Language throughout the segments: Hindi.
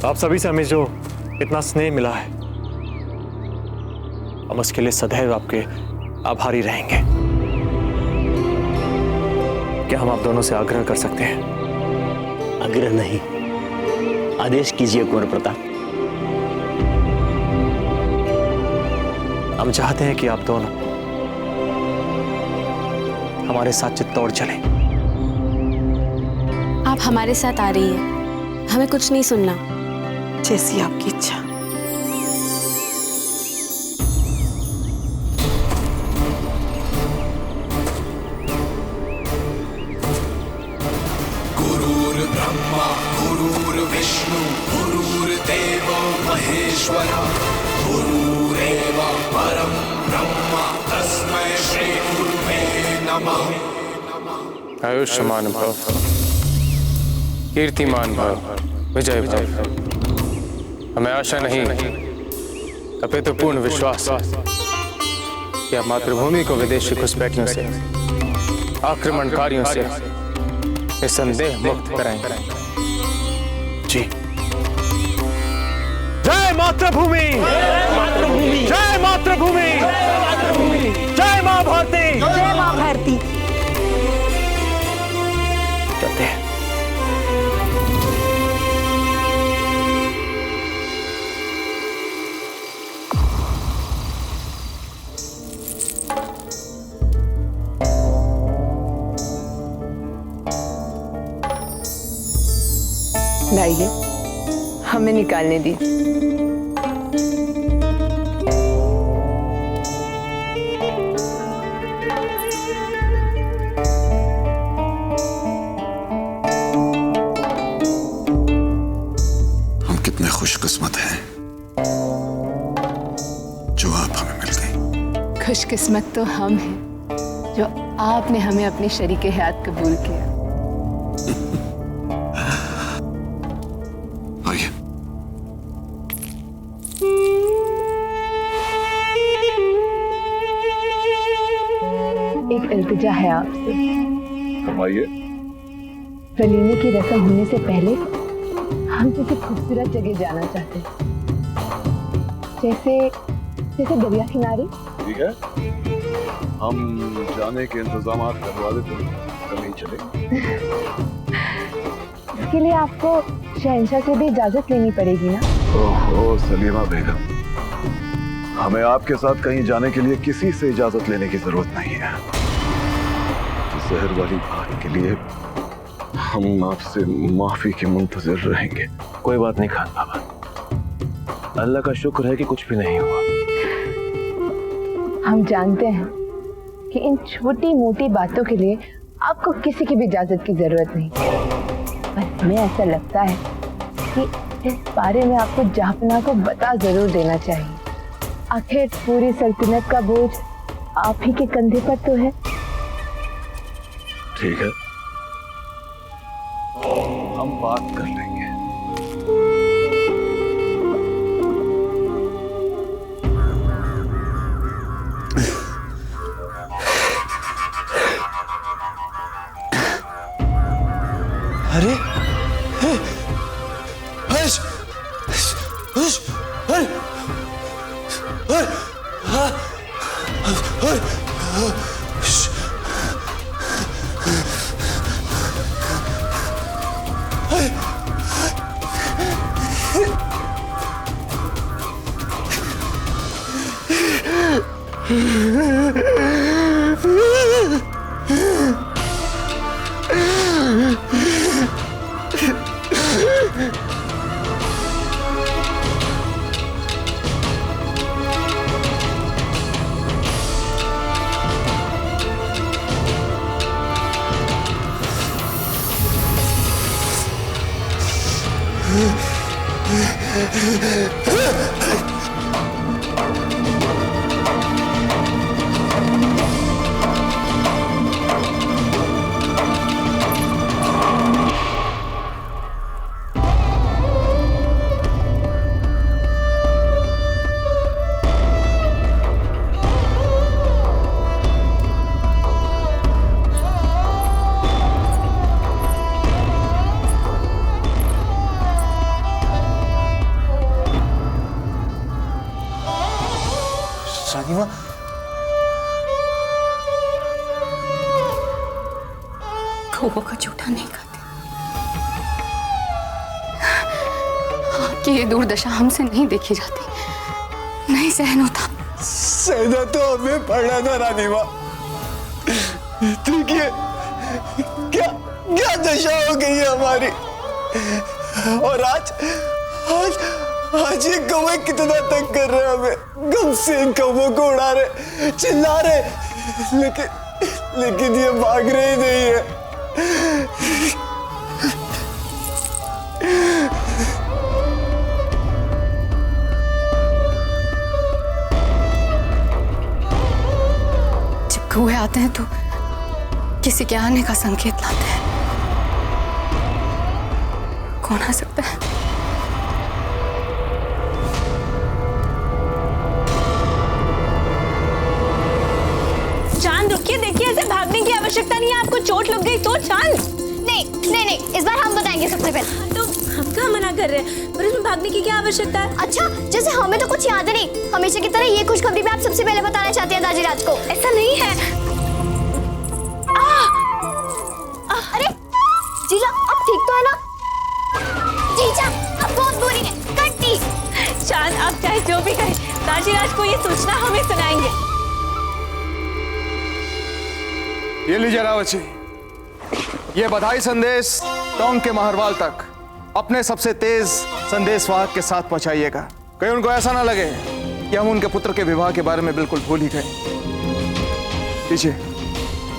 आप सभी से हमें जो इतना स्नेह मिला है, हम उसके लिए सदैव आपके आभारी रहेंगे। क्या हम आप दोनों से आग्रह कर सकते हैं? आग्रह नहीं, आदेश कीजिए कुंवर प्रताप। हम चाहते हैं कि आप दोनों हमारे साथ चित्तौड़ चलें। आप हमारे साथ आ रही हैं, हमें कुछ नहीं सुनना। जैसी आपकी इच्छा। गुरुर्ब्रह्मा गुरुर्विष्णु गुरुर्देवो महेश्वरा गुरुरेव परम ब्रह्म तस्मै श्री गुरुवे नमः। आयुष्मान भव, कीर्तिमान भव, विजय भव। हमें आशा नहीं अपितु पूर्ण विश्वास कि आप मातृभूमि को विदेशी घुसपैठियों से, आक्रमणकारियों से निसंदेह मुक्त कराएंगे। जी। जय मातृभूमि, जय मातृभूमि, जय मां भारती, जय मां भारती। चलते हैं। लाइए, हमें निकालने दी। हम कितने खुशकिस्मत हैं जो आप हमें मिल गई। खुशकिस्मत तो हम हैं जो आपने हमें अपने शरीके हयात कबूल किया। आइए। एक इल्तिजा है आपसे। फरमाइए। वलीमे की रस्म होने से पहले हम किसी खूबसूरत जगह जाना चाहते हैं, जैसे जैसे दरिया किनारे। ठीक है, हम जाने के इंतजाम करवा देते हैं, कहीं चले। इसके लिए आपको शहंशाह से भी इजाजत लेनी पड़ेगी ना। ओहो सलीमा बेगम, हमें आपके साथ कहीं जाने के लिए किसी से इजाजत लेने की जरूरत नहीं है। जहर वाली बात के लिए हम आपसे माफी के मुंतजर रहेंगे। कोई बात नहीं खान बाबा, अल्लाह का शुक्र है कि कुछ भी नहीं हुआ। हम जानते हैं कि इन छोटी मोटी बातों के लिए आपको किसी की भी इजाजत की जरूरत नहीं, पर हमें ऐसा लगता है कि इस बारे में आपको जहांपनाह को बता जरूर देना चाहिए। आखिर पूरी सल्तनत का बोझ आप ही के कंधे पर तो है। ठीक है, हम बात कर लेंगे। अरे लोगों का झूठा नहीं खाते। आपकी ये दुर्दशा हमसे नहीं देखी जाती, नहीं सहन होता। सहना तो हमें पड़ा था रानी माँ, देखिए क्या क्या दशा हो गई है हमारी। और आज आज आज ये कौवे कितना तंग कर रहे हैं हमें, गम से इन कौवों को उड़ा रहे, चिल्ला रहे, लेकिन ये भाग रहे ही नहीं है। जब कौवे आते हैं तो किसी के आने का संकेत लाते हैं। कौन आ सकता है? चांद रुकिए, देखिए ऐसे भागने की आवश्यकता नहीं है। आपको चोट लग गई तो चांद। नहीं नहीं नहीं, इस बार हम बताएंगे सबसे पहले। तो हम कहाँ मना कर रहे हैं, पर इसमें भागने की क्या आवश्यकता है? अच्छा, जैसे हमें तो कुछ याद नहीं, हमेशा की तरह ये खुशखबरी भी आप सबसे पहले बताना चाहते हैं दाजीराज को। ऐसा नहीं है। अरे जीजा, आप ठीक तो है ना? जीजा, आप बहुत बुरी है, कट्टी। चांद, आप चाहे जो भी करें, दाजीराज को ये सूचना हमें सुनाएंगे। ये लीजिए रावत जी, ये बधाई संदेश टोंक के महरवाल तक अपने सबसे तेज संदेशवाहक के साथ पहुंचाइएगा। कहीं उनको ऐसा ना लगे कि हम उनके पुत्र के विवाह के बारे में बिल्कुल भूल ही गए। लीजिए।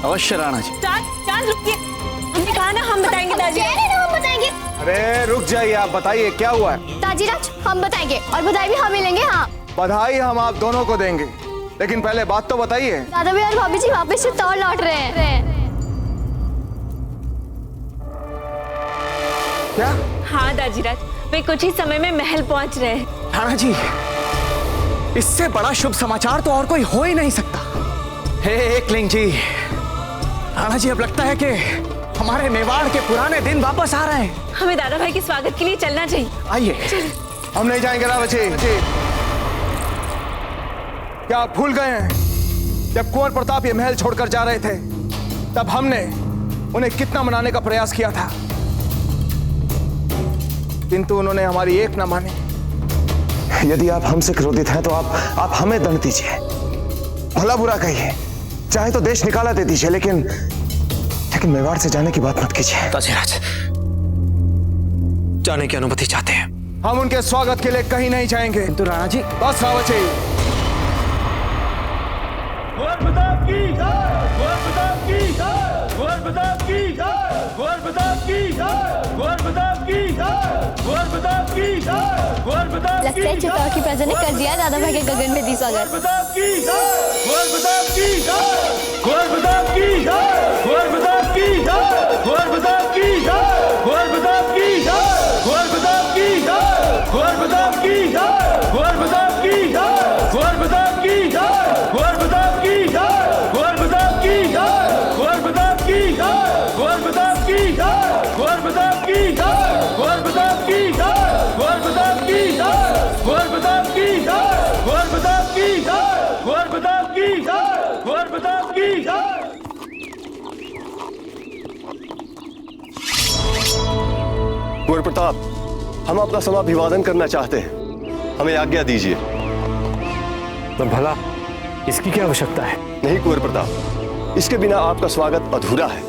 अवश्य राणा जी। चांद रुकिए, हमने कहा ना हम बताएंगे दाजीराज। हम बताएंगे। अरे रुक जाइए, आप बताइए क्या हुआ है। दाजीराज, हम बताएंगे और बधाई भी हम मिलेंगे। हाँ, बधाई हम आप दोनों को देंगे, लेकिन पहले बात तो बताइए। दादा भाई और भाभी जी वापस से तौर लौट रहे हैं। क्या? हाँ दाजीराज, वे कुछ ही समय में महल पहुंच रहे हैं। राणा जी, इससे बड़ा शुभ समाचार तो और कोई हो ही नहीं सकता। हे एकलिंग जी, राणा जी अब लगता है कि हमारे मेवाड़ के पुराने दिन वापस आ रहे हैं। हमें दादा भाई के स्वागत के लिए चलना चाहिए। आइए। हम नहीं जाएंगे रावत जी। क्या आप भूल गए हैं, जब कुंवर प्रताप ये महल छोड़कर जा रहे थे तब हमने उन्हें कितना मनाने का प्रयास किया था, किंतु उन्होंने हमारी एक न मानी। यदि आप हमसे क्रोधित हैं तो आप हमें दंड दीजिए, भला बुरा कहिए, चाहे तो देश निकाला दे दीजिए, लेकिन मेवाड़ से जाने की बात मत कीजिए। दाजीराज, जाने की अनुमति चाहते हैं। हम उनके स्वागत के लिए कहीं नहीं जाएंगे। किंतु राणा जी। बस रावत जी। लगता है चित्तौड़ की प्रजा ने कर दिया दादा भाई के गगन में दी स्वागत। कुंवर प्रताप, हम अपना समाभिवादन करना चाहते हैं, हमें आज्ञा दीजिए। तो भला इसकी क्या आवश्यकता है? नहीं कुंवर प्रताप, इसके बिना आपका स्वागत अधूरा है।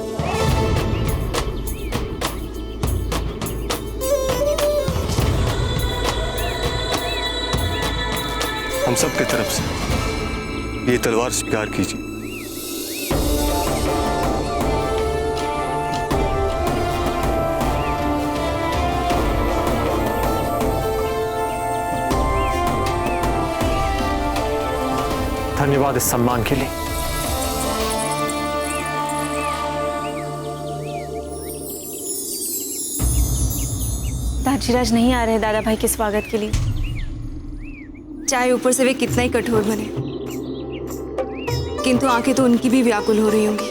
हम सबके तरफ से ये तलवार स्वीकार कीजिए। धन्यवाद इस सम्मान के लिए। दाजीराज नहीं आ रहे दादा भाई के स्वागत के लिए, चाहे ऊपर से वे कितना ही कठोर बने, किंतु आंखें तो उनकी भी व्याकुल हो रही होंगी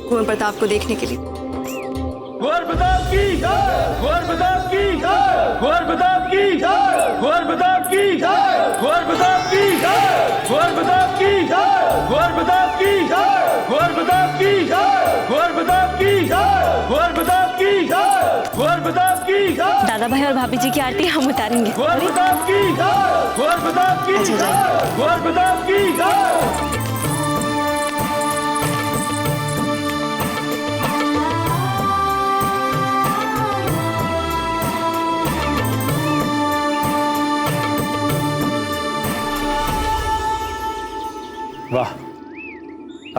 कुंवर प्रताप को देखने के लिए। कुंवर प्रताप की जय, कुंवर प्रताप की जय, कुंवर प्रताप की जय, कुंवर प्रताप की जय, कुंवर प्रताप की जय, कुंवर प्रताप की जय, कुंवर प्रताप की जय, कुंवर प्रताप की जय, कुंवर प्रताप दादा भाई और भाभी जी की आरती हम उतारेंगे। कुंवर प्रताप की जय, कुंवर प्रताप की जय, कुंवर प्रताप की जय। वाह,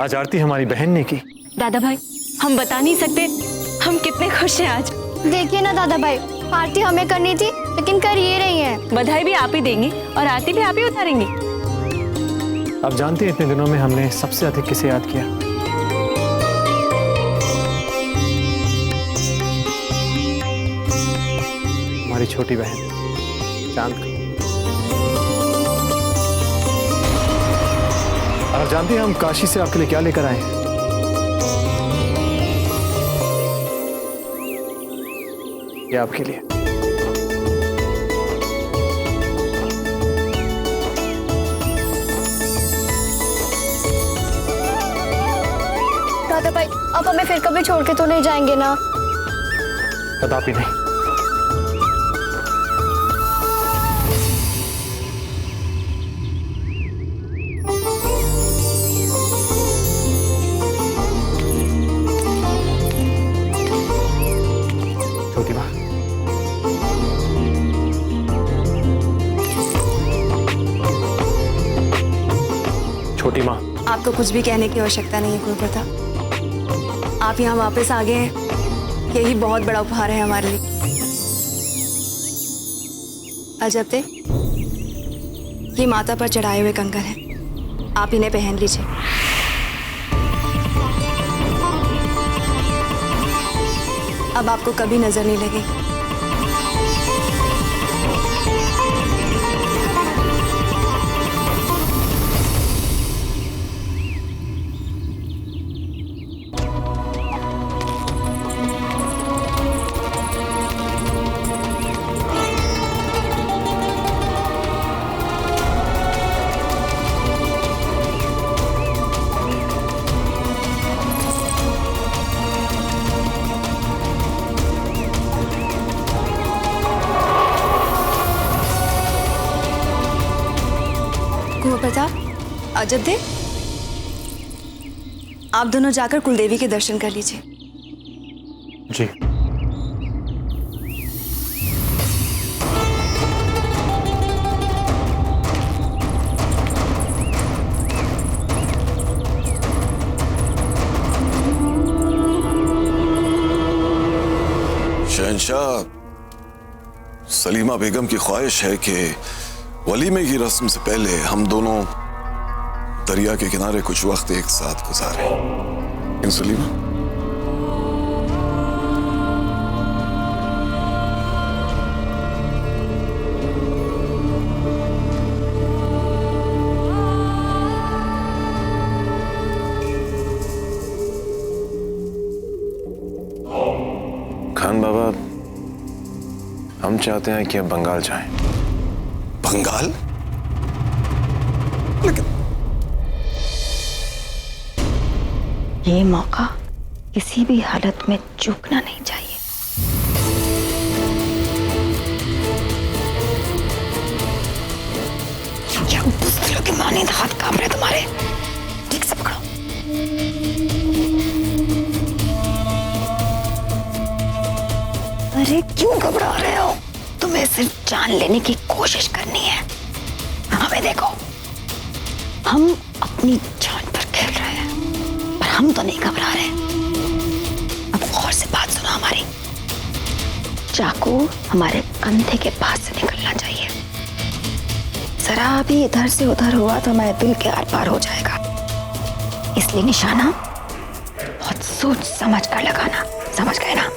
आज आरती हमारी बहन ने की। दादा भाई हम बता नहीं सकते हम कितने खुश हैं आज। देखिए ना दादा भाई, आरती हमें करनी थी लेकिन कर ये रही हैं। बधाई भी आप ही देंगी और आरती भी आप ही उतारेंगी। आप जानते हैं इतने दिनों में हमने सबसे अधिक किसे याद किया? हमारी छोटी बहन चांद को। और जानते हैं हम काशी से आपके लिए क्या लेकर आए हैं? ये आपके लिए। दादा भाई अब हमें फिर कभी छोड़ के तो नहीं जाएंगे ना? कदापि नहीं। छोटी माँ, छोटी माँ, आपको कुछ भी कहने की आवश्यकता नहीं है कुंवर प्रताप। आप यहाँ वापस आ गए हैं, यही बहुत बड़ा उपहार है हमारे लिए। अजब थे, ये माता पर चढ़ाए हुए कंकर हैं, आप इन्हें पहन लीजिए। अब आपको कभी नजर नहीं लगेगी। कुंवर प्रताप, अजब दे, आप दोनों जाकर कुलदेवी के दर्शन कर लीजिए। जी। शहंशाह, सलीमा बेगम की ख्वाहिश है कि वलीमे की रस्म से पहले हम दोनों दरिया के किनारे कुछ वक्त एक साथ गुजारें। इन सलीमा? खान बाबा, हम चाहते हैं कि अब बंगाल जाएं। बंगाल? लेकिन ये मौका किसी भी हालत में चूकना नहीं चाहिए। क्या बुज़दिलों के मानिंद हाथ कांप रहे तुम्हारे? ठीक से पकड़ो। अरे क्यों घबरा रहे हो? तुम्हें सिर्फ जान लेने की कोशिश करनी है। हमें देखो, हम अपनी जान पर खेल रहे हैं, पर हम तो नहीं घबरा रहे। अब गौर से बात सुनो हमारी। चाकू हमारे कंधे के पास से निकलना चाहिए। जरा भी इधर से उधर हुआ तो हमारे दिल के आर पार हो जाएगा। इसलिए निशाना बहुत सोच समझ कर लगाना। समझ गए ना?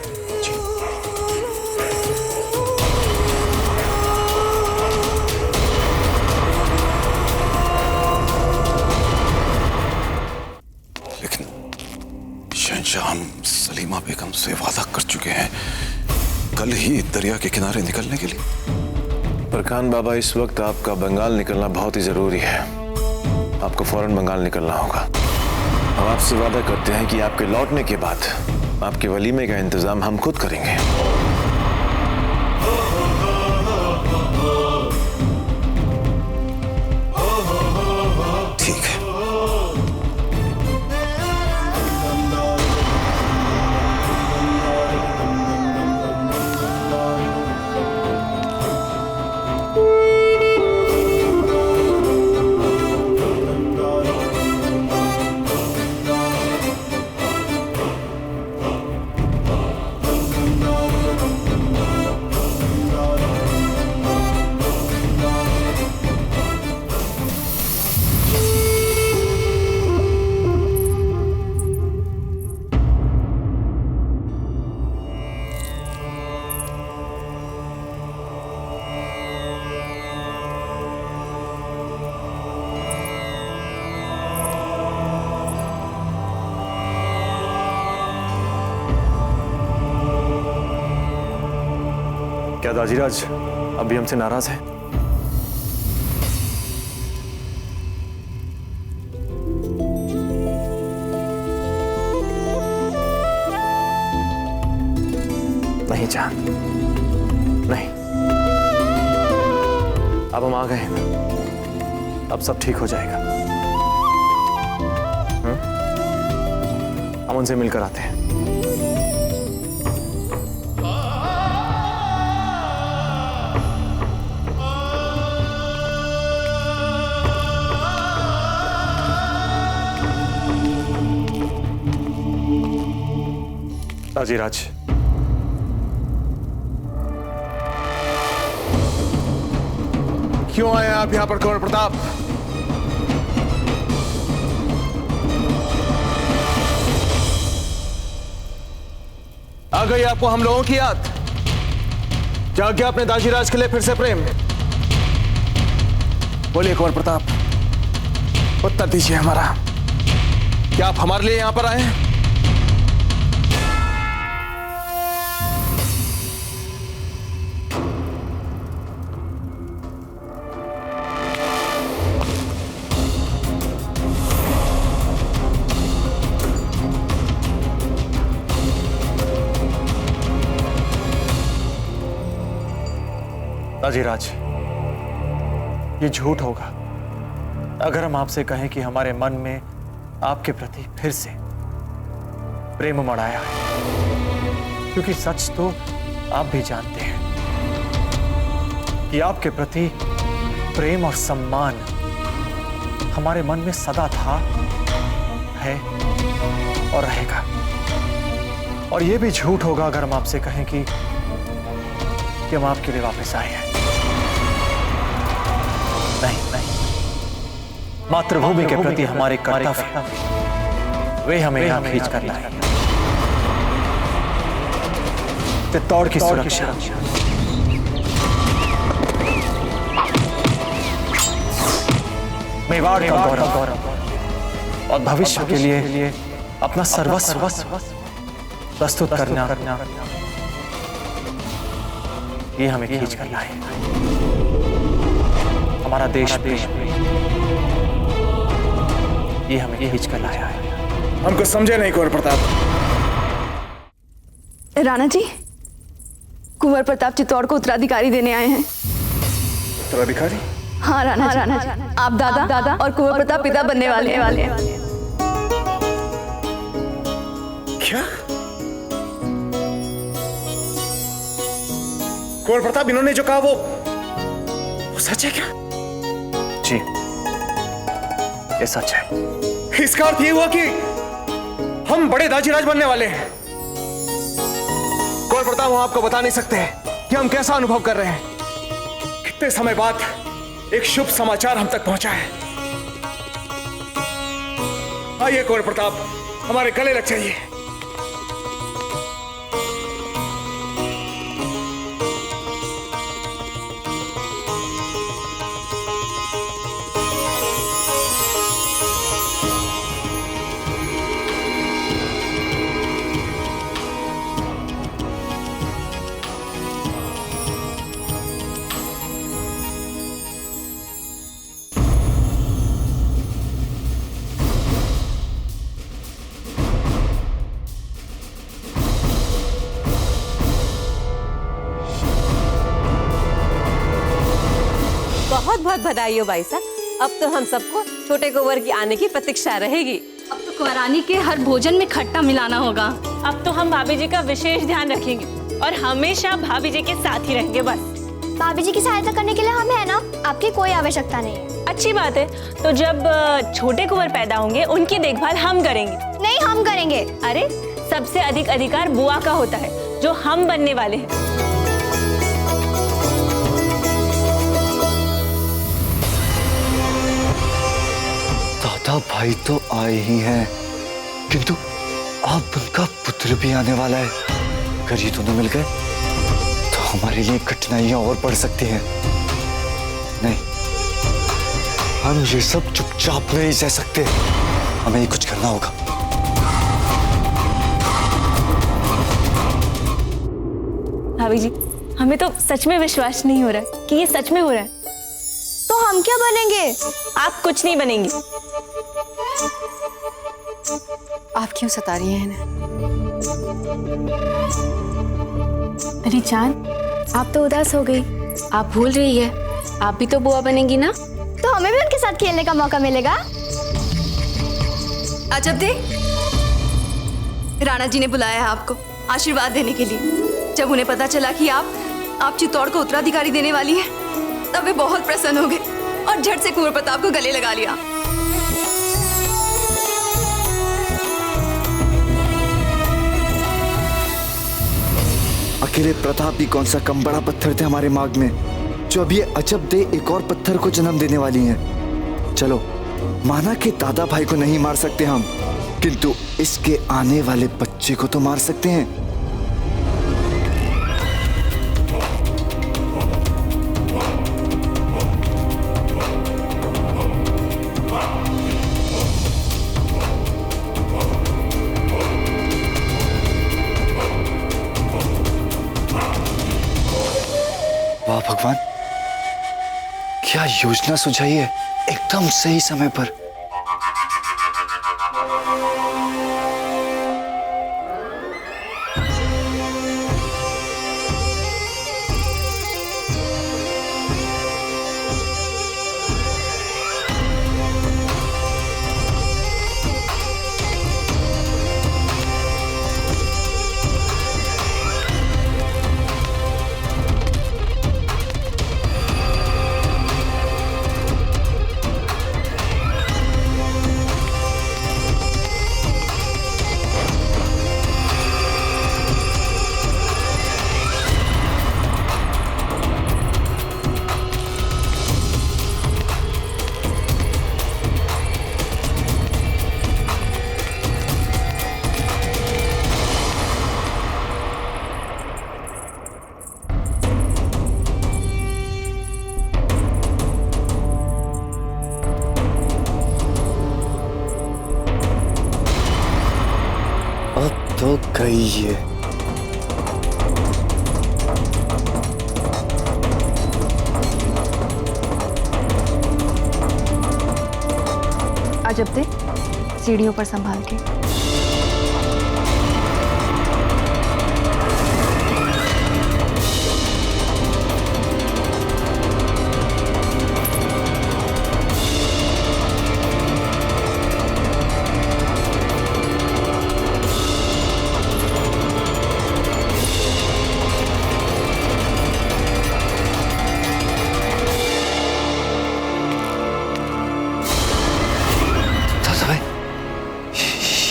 हम सलीमा बेगम से वादा कर चुके हैं कल ही दरिया के किनारे निकलने के लिए। पर खान बाबा, इस वक्त आपका बंगाल निकलना बहुत ही जरूरी है। आपको फौरन बंगाल निकलना होगा। हम आपसे वादा करते हैं कि आपके लौटने के बाद आपके वलीमे का इंतजाम हम खुद करेंगे। क्या दाजीराज अभी हमसे नाराज है? नहीं जान, नहीं। अब हम आ गए हैं ना, अब सब ठीक हो जाएगा। हम उनसे मिलकर आते हैं। दाजीराज, क्यों आए आप यहां पर कुंवर प्रताप? आ गई आपको हम लोगों की याद? जाग गया अपने दाजीराज के लिए फिर से प्रेम? बोलिए कुंवर प्रताप, उत्तर दीजिए हमारा। क्या आप हमारे लिए यहां पर आए हैं? दाजीराज, ये झूठ होगा अगर हम आपसे कहें कि हमारे मन में आपके प्रति फिर से प्रेम उमड़ आया है, क्योंकि सच तो आप भी जानते हैं कि आपके प्रति प्रेम और सम्मान हमारे मन में सदा था, है और रहेगा। और यह भी झूठ होगा अगर हम आपसे कहें कि हम आपके लिए वापस आए हैं। नहीं नहीं, मातृभूमि के प्रति हमारे कर्तव्य वे हमें यहां खींच कर लाए। चित्तौड़ की सुरक्षा, मेवाड़ का गौरव और भविष्य के लिए अपना सर्वस्व प्रस्तुत करना, ये हमें खींच कर लाए। हमारा देश ये हमें खींच कर लाया है। हमको समझे नहीं कुंवर प्रताप। राणा जी, कुंवर प्रताप चित्तौड़ को उत्तराधिकारी देने आए हैं। उत्तराधिकारी? हाँ राणा जी, आप दादा और कुंवर प्रताप पिता बनने वाले हैं। क्या? कुंवर प्रताप, इन्होंने जो कहा वो सच है क्या? जी, ये सच है। इसका अर्थ ये हुआ कि हम बड़े दाजीराज बनने वाले हैं। कुंवर प्रताप, हम आपको बता नहीं सकते कि हम कैसा अनुभव कर रहे हैं। कितने समय बाद एक शुभ समाचार हम तक पहुंचा है। आइए कुंवर प्रताप, हमारे गले लग जाइए। बहुत बहुत बधाई हो भाई साहब। अब तो हम सबको छोटे कुंवर की आने की प्रतीक्षा रहेगी। अब तो कुंवरानी के हर भोजन में खट्टा मिलाना होगा। अब तो हम भाभी जी का विशेष ध्यान रखेंगे और हमेशा भाभी जी के साथ ही रहेंगे। बस भाभी जी की सहायता करने के लिए हम है ना, आपकी कोई आवश्यकता नहीं है। अच्छी बात है। तो जब छोटे कुंवर पैदा होंगे उनकी देखभाल हम करेंगे। नहीं, हम करेंगे। अरे सबसे अधिक अधिकार बुआ का होता है, जो हम बनने वाले हैं। दादा भाई तो आए ही हैं, किंतु अब उनका पुत्र भी आने वाला है। अगर ये दोनों मिल गए तो हमारे लिए कठिनाइयां और बढ़ सकती हैं। नहीं, हम ये सब चुपचाप नहीं सह सकते। हमें कुछ करना होगा। भाभी जी, हमें तो सच में विश्वास नहीं हो रहा कि ये सच में हो रहा है। तो हम क्या बनेंगे? आप कुछ नहीं बनेंगी। आप क्यों सता रही हैं इन्हें? अरे चांद, आप तो उदास हो गई। आप भूल रही है, आप भी तो बुआ बनेंगी ना। तो हमें भी उनके साथ खेलने का मौका मिलेगा। अजब दे, राणा जी ने बुलाया है आपको आशीर्वाद देने के लिए। जब उन्हें पता चला कि आप चित्तौड़ को उत्तराधिकारी देने वाली हैं, तब वे बहुत प्रसन्न हो गए और झट से कुंवर प्रताप को गले लगा लिया। अकेले प्रताप भी कौन सा कम बड़ा पत्थर थे हमारे मार्ग में, जो अब ये अजब दे एक और पत्थर को जन्म देने वाली हैं। चलो, माना कि दादा भाई को नहीं मार सकते हम, किंतु इसके आने वाले बच्चे को तो मार सकते हैं। वाह भगवान, क्या योजना सुझाई है एकदम सही समय पर। तो गई है। अजब दे, सीढ़ियों पर संभाल के।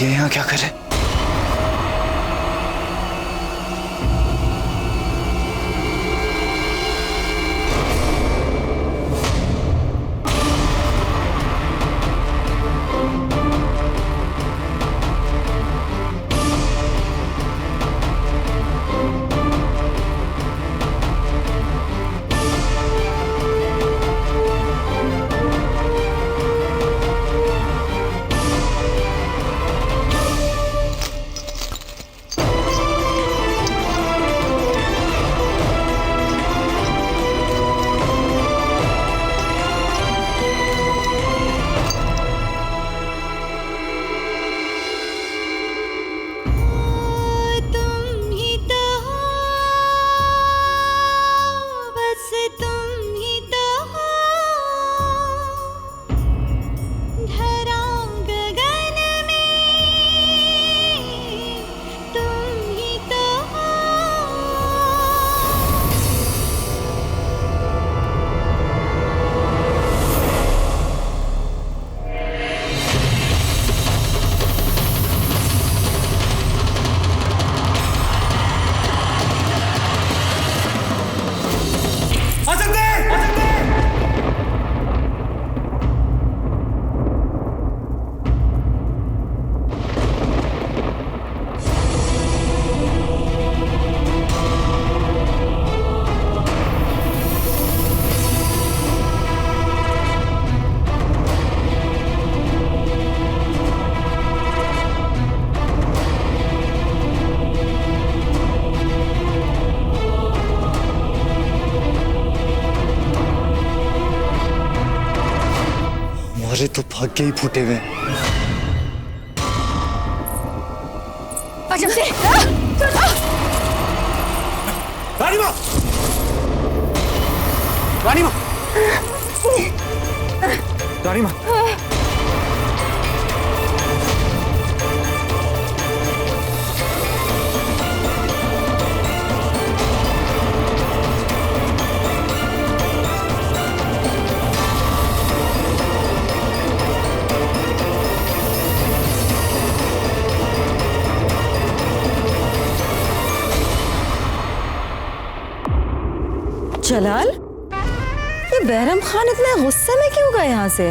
ये यहाँ क्या करे? भाग्य ही फूटे हुए। अजब से रानी माँ, रानी माँ, रानी माँ, जलाल, ये बैरम खान इतने गुस्से में क्यों गए यहाँ से?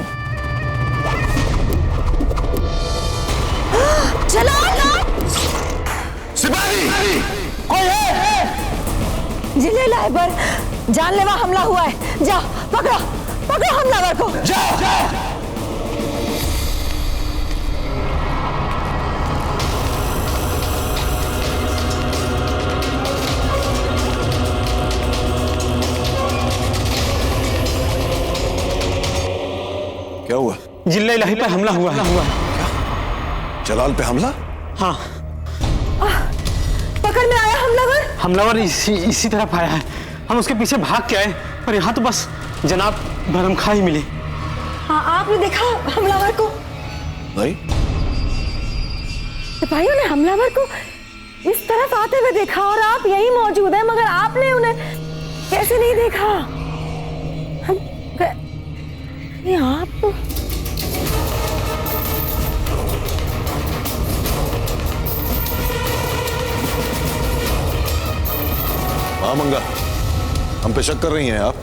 जलाल! सिपाही! कोई है? जिले लाइबर जानलेवा हमला हुआ है। जा पकड़ो, पकड़ो हमलावर को। जाओ, जाओ। क्या हुआ? जिले इलाही पे हमला हुआ है। जलाल पे हमला? हाँ। पकड़ में आया हमलावर? हमलावर इसी तरफ आया है। हम उसके पीछे भाग के आए, पर यहाँ तो बस जनाब बैरम खान ही मिले। हाँ, आपने देखा हमलावर को? नहीं। सिपाहियों ने हमलावर को इस तरफ आते हुए देखा और आप यही मौजूद हैं, मगर आपने उन्हें कैसे नहीं देखा? आप हाँ मंगा, हम पे शक कर रही हैं आप?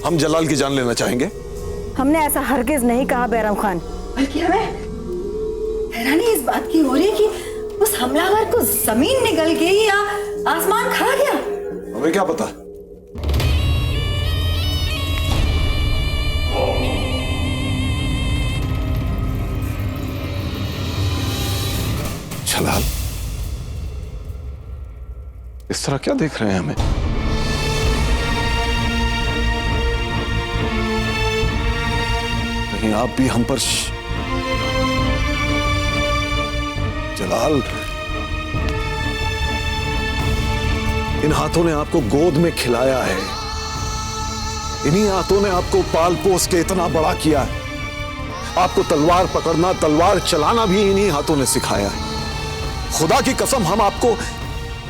हम जलाल की जान लेना चाहेंगे? हमने ऐसा हरगिज नहीं कहा बैरम खान। बल्कि हमें हैरानी इस बात की हो रही है कि उस हमलावर को जमीन निगल गई या आसमान खा गया। हमें क्या पता? जलाल, इस तरह क्या देख रहे हैं हमें? कहीं आप भी हम पर जलाल, इन हाथों ने आपको गोद में खिलाया है, इन्हीं हाथों ने आपको पाल पोस के इतना बड़ा किया है। आपको तलवार पकड़ना, तलवार चलाना भी इन्हीं हाथों ने सिखाया है। खुदा की कसम, हम आपको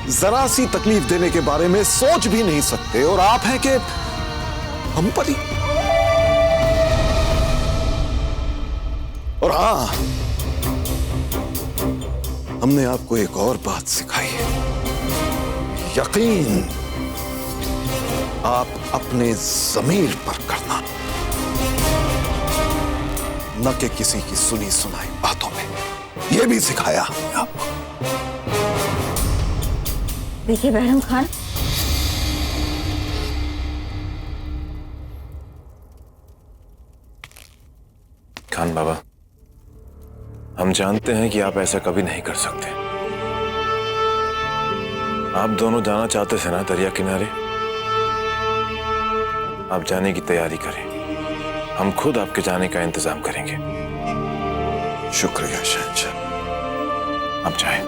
जरा सी तकलीफ देने के बारे में सोच भी नहीं सकते, और आप हैं कि हम पर ही। और हाँ, हमने आपको एक और बात सिखाई है, यकीन आप अपने ज़मीर पर करना, न कि किसी की सुनी सुनाई बातों में। यह भी सिखाया हमने आपको। देखिए बैरम खान, खान बाबा, हम जानते हैं कि आप ऐसा कभी नहीं कर सकते। आप दोनों जाना चाहते थे ना दरिया किनारे? आप जाने की तैयारी करें, हम खुद आपके जाने का इंतजाम करेंगे। शुक्रिया शहंशाह, आप जाएं।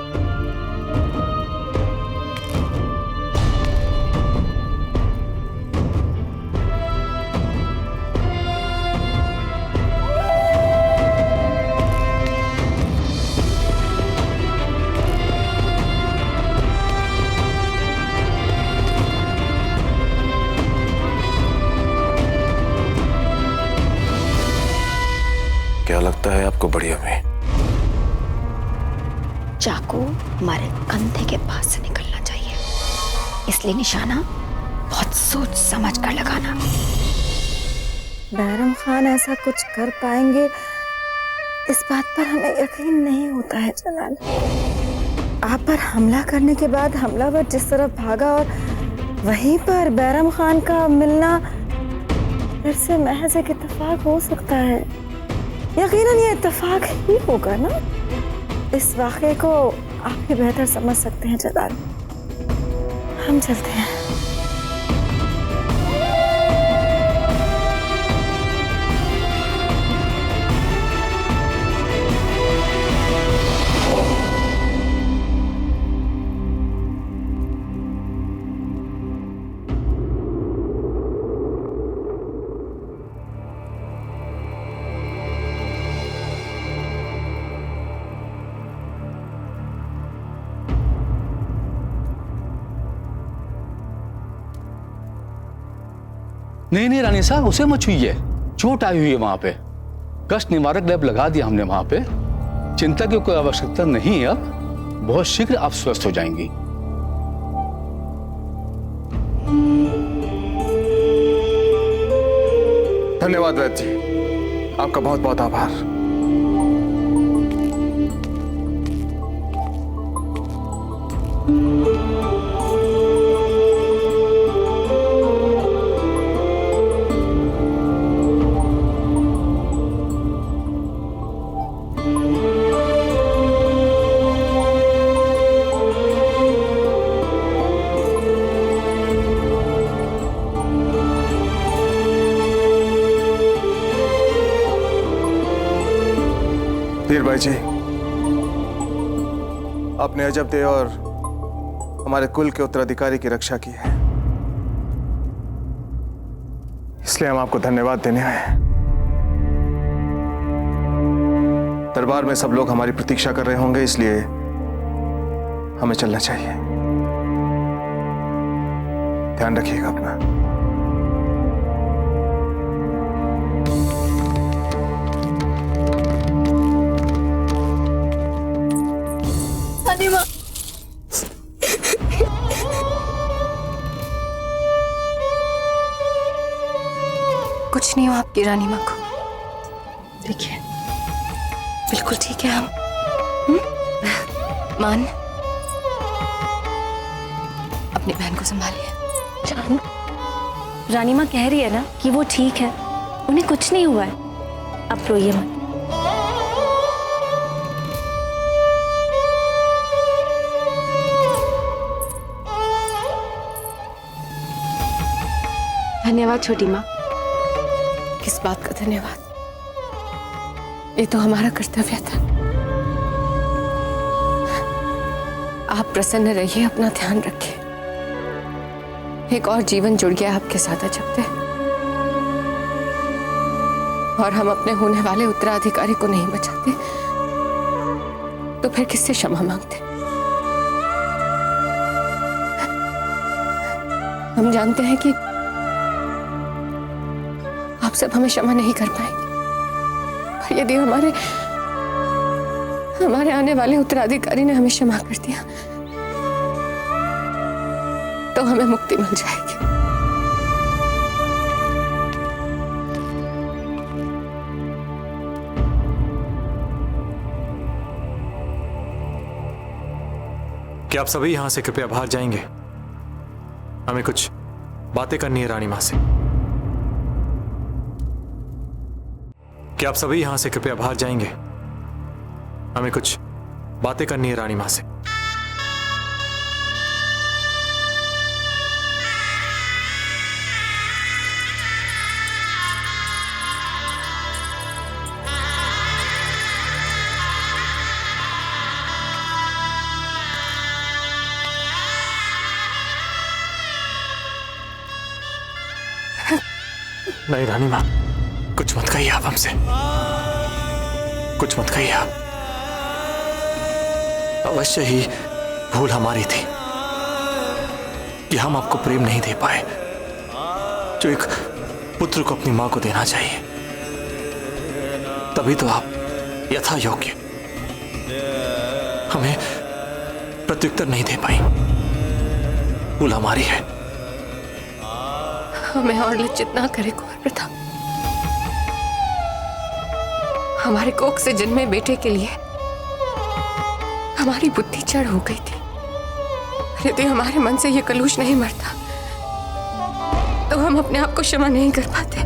क्या लगता है आपको बढ़िया में? चाकू हमारे कंधे के पास से निकलना चाहिए, इसलिए निशाना बहुत सोच समझ कर लगाना। बैरम खान ऐसा कुछ कर पाएंगे, इस बात पर हमें यकीन नहीं होता है जलाल। आप पर हमला करने के बाद हमलावर जिस तरफ भागा और वहीं पर बैरम खान का मिलना फिर से महज एक इत्तेफाक हो सकता है। यकीनन ये इत्तेफाक ही होगा ना। इस वाक़े को आप ही बेहतर समझ सकते हैं जलाल। हम चलते हैं। नहीं नहीं रानी साहब, उसे मत छूइए, चोट आई हुई है वहां पे। कष्ट निवारक लेप लगा दिया हमने वहां पे, चिंता की कोई आवश्यकता नहीं है। अब बहुत शीघ्र आप स्वस्थ हो जाएंगी। धन्यवाद वैद्य जी, आपका बहुत बहुत आभार। धीर भाई जी, आपने अजब देव और हमारे कुल के उत्तराधिकारी की रक्षा की है, इसलिए हम आपको धन्यवाद देने आए हैं। दरबार में सब लोग हमारी प्रतीक्षा कर रहे होंगे, इसलिए हमें चलना चाहिए। ध्यान रखिएगा अपना। कुछ नहीं हो आपकी रानी माँ को, देखिए बिल्कुल ठीक है हम। मान, अपनी बहन को संभालिए। जान, रानी माँ कह रही है ना कि वो ठीक है, उन्हें कुछ नहीं हुआ है, अब रोइए मत। धन्यवाद छोटी माँ। किस बात का धन्यवाद, ये तो हमारा कर्तव्य था। आप प्रसन्न रहिए, अपना ध्यान रखिए। एक और जीवन जुड़ गया आपके साथ अजबते, और हम अपने होने वाले उत्तराधिकारी को नहीं बचाते तो फिर किससे क्षमा मांगते? हम जानते हैं कि आप सब हमें क्षमा नहीं कर पाएंगे, पर यदि हमारे आने वाले उत्तराधिकारी ने हमें क्षमा कर दिया तो हमें मुक्ति मिल जाएगी। क्या आप सभी यहां से कृपया बाहर जाएंगे? हमें कुछ बातें करनी है रानी मां से। क्या आप सभी यहां से कृपया बाहर जाएंगे? हमें कुछ बातें करनी है रानी मां से। नहीं रानी मां, कुछ मत कहिए आप हमसे, कुछ मत कहिए आप। अवश्य ही भूल हमारी थी कि हम आपको प्रेम नहीं दे पाए जो एक पुत्र को अपनी मां को देना चाहिए। तभी तो आप यथा योग्य हमें प्रत्युत्तर नहीं दे पाई। भूल हमारी है। हमें और लज्जित ना करे कुंवर प्रताप। हमारे कोख से जन्मे बेटे के लिए हमारी बुद्धि चढ़ हो गई थी। यदि हमारे मन से ये कलुष नहीं मरता तो हम अपने आप को क्षमा नहीं कर पाते।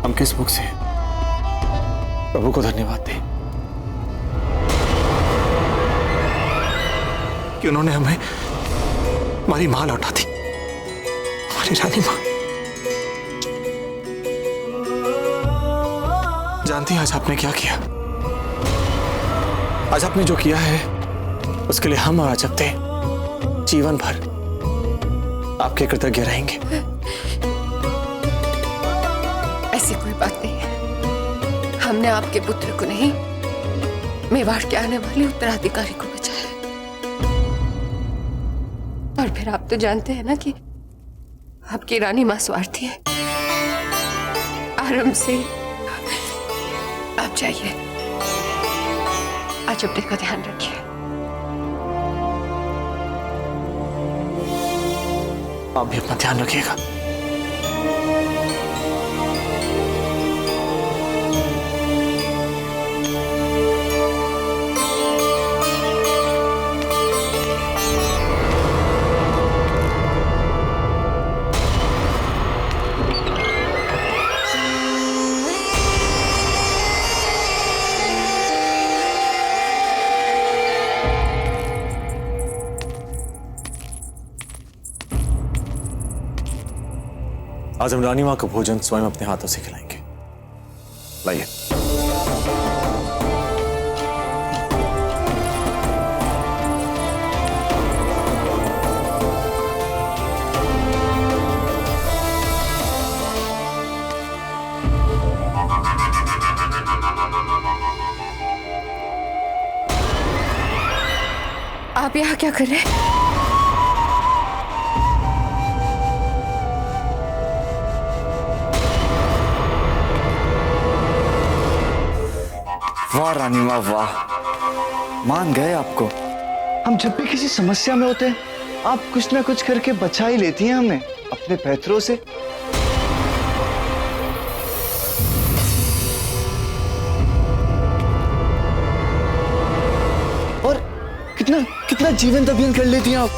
हम किस मुख से प्रभु को धन्यवाद दें कि उन्होंने हमें हमारी मां लौटा दी, हमारी रानी मां। जानती हैं आज आपने क्या किया? आज आपने जो किया है उसके लिए हम और अजबते जीवन भर आपके कृतज्ञ रहेंगे। ऐसी कोई बात नहीं है। हमने आपके पुत्र को नहीं, मेवाड़ के आने वाले उत्तराधिकारी को बचाया। और फिर आप तो जानते हैं ना कि आपकी रानी मां स्वार्थी है। आराम से आप जाइए, आज अपने का ध्यान रखिए। आप भी अपना ध्यान रखिएगा। आज हम रानी मां का भोजन स्वयं अपने हाथों से खिलाएंगे। लाइए। आप यहाँ क्या कर रहे हैं? वाह रानी माँ वाह, मान गए आपको। हम जब भी किसी समस्या में होते हैं आप कुछ ना कुछ करके बचा ही लेती हैं हमें अपने पैतरों से। और कितना कितना जीवंत अभियान कर लेती हैं आप।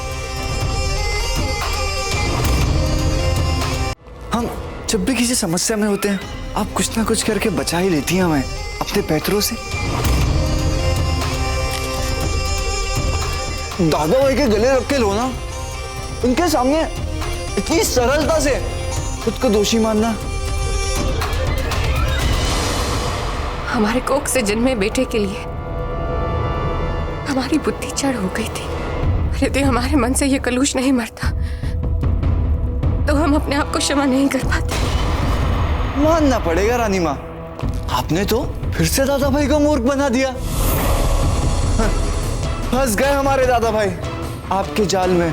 हम जब भी किसी समस्या में होते हैं आप कुछ ना कुछ करके बचा ही लेती हैं हमें अपने पैतरों से। दादा भाई के गले रख के लो ना, उनके सामने इतनी सरलता से खुद को दोषी मानना। हमारे कोख से जन्मे बेटे के लिए हमारी बुद्धि चढ़ हो गई थी। यदि हमारे मन से ये कलुष नहीं मरता तो हम अपने आप को क्षमा नहीं कर पाते। मानना पड़ेगा रानी माँ, आपने तो फिर से दादा भाई को मूर्ख बना दिया। फंस गए हमारे दादा भाई आपके जाल में।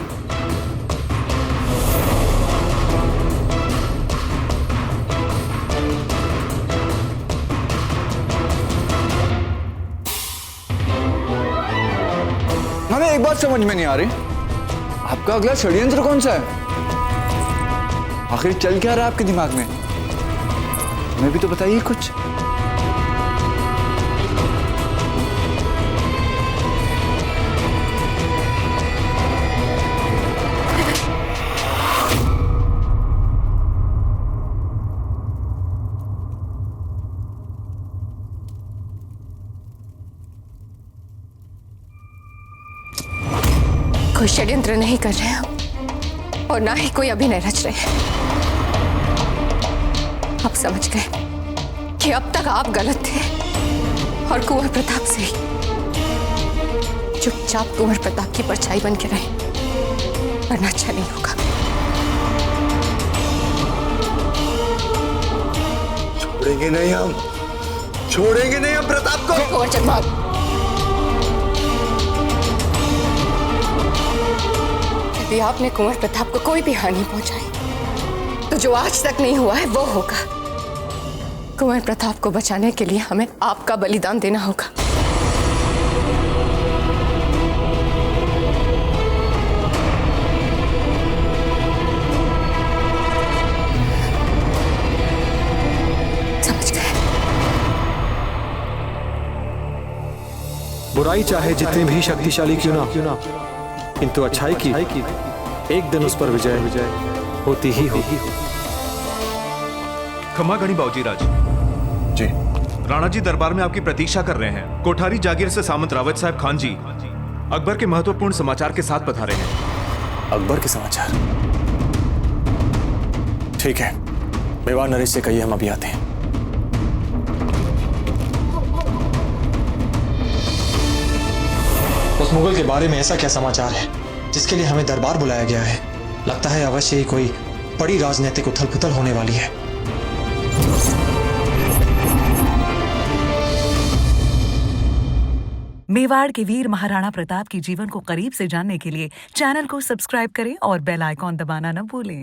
हमें एक बात समझ में नहीं आ रही, आपका अगला षड्यंत्र कौन सा है? आखिर चल क्या रहा है आपके दिमाग में? हमें भी तो बताइए कुछ। कोई षड्यंत्र नहीं कर रहे हैं और ना ही कोई अभिनय रच रहे हैं। आप समझ गए कि अब तक आप गलत थे और कुंवर प्रताप से ही चुपचाप कुंवर प्रताप की परछाई बन के रहे, वरना अच्छा नहीं होगा। छोड़ेंगे नहीं हम, छोड़ेंगे नहीं हम प्रताप को। कुंवर चंद्रभाग, यदि आपने कुंवर प्रताप को कोई भी हानि पहुंचाई तो जो आज तक नहीं हुआ है वो होगा। कुंवर प्रताप को बचाने के लिए हमें आपका बलिदान देना होगा। समझ गए? बुराई चाहे जितनी भी शक्तिशाली क्यों ना, किंतु अच्छाई की एक दिन उस पर विजय होती ही होगी। खमा गणी बाबूजी राज जी, राणा जी दरबार में आपकी प्रतीक्षा कर रहे हैं। कोठारी जागीर से सामंत रावत साहब खान जी अकबर के महत्वपूर्ण समाचार के साथ पधारे हैं। अकबर के समाचार? ठीक है, मेवाड़ नरेश से कहिए हम अभी आते हैं। उस मुगल के बारे में ऐसा क्या समाचार है जिसके लिए हमें दरबार बुलाया गया है? लगता है अवश्य ही कोई बड़ी राजनीतिक उथल पुथल होने वाली है। मेवाड़ के वीर महाराणा प्रताप के जीवन को करीब से जानने के लिए चैनल को सब्सक्राइब करें और बेल आइकॉन दबाना न भूलें।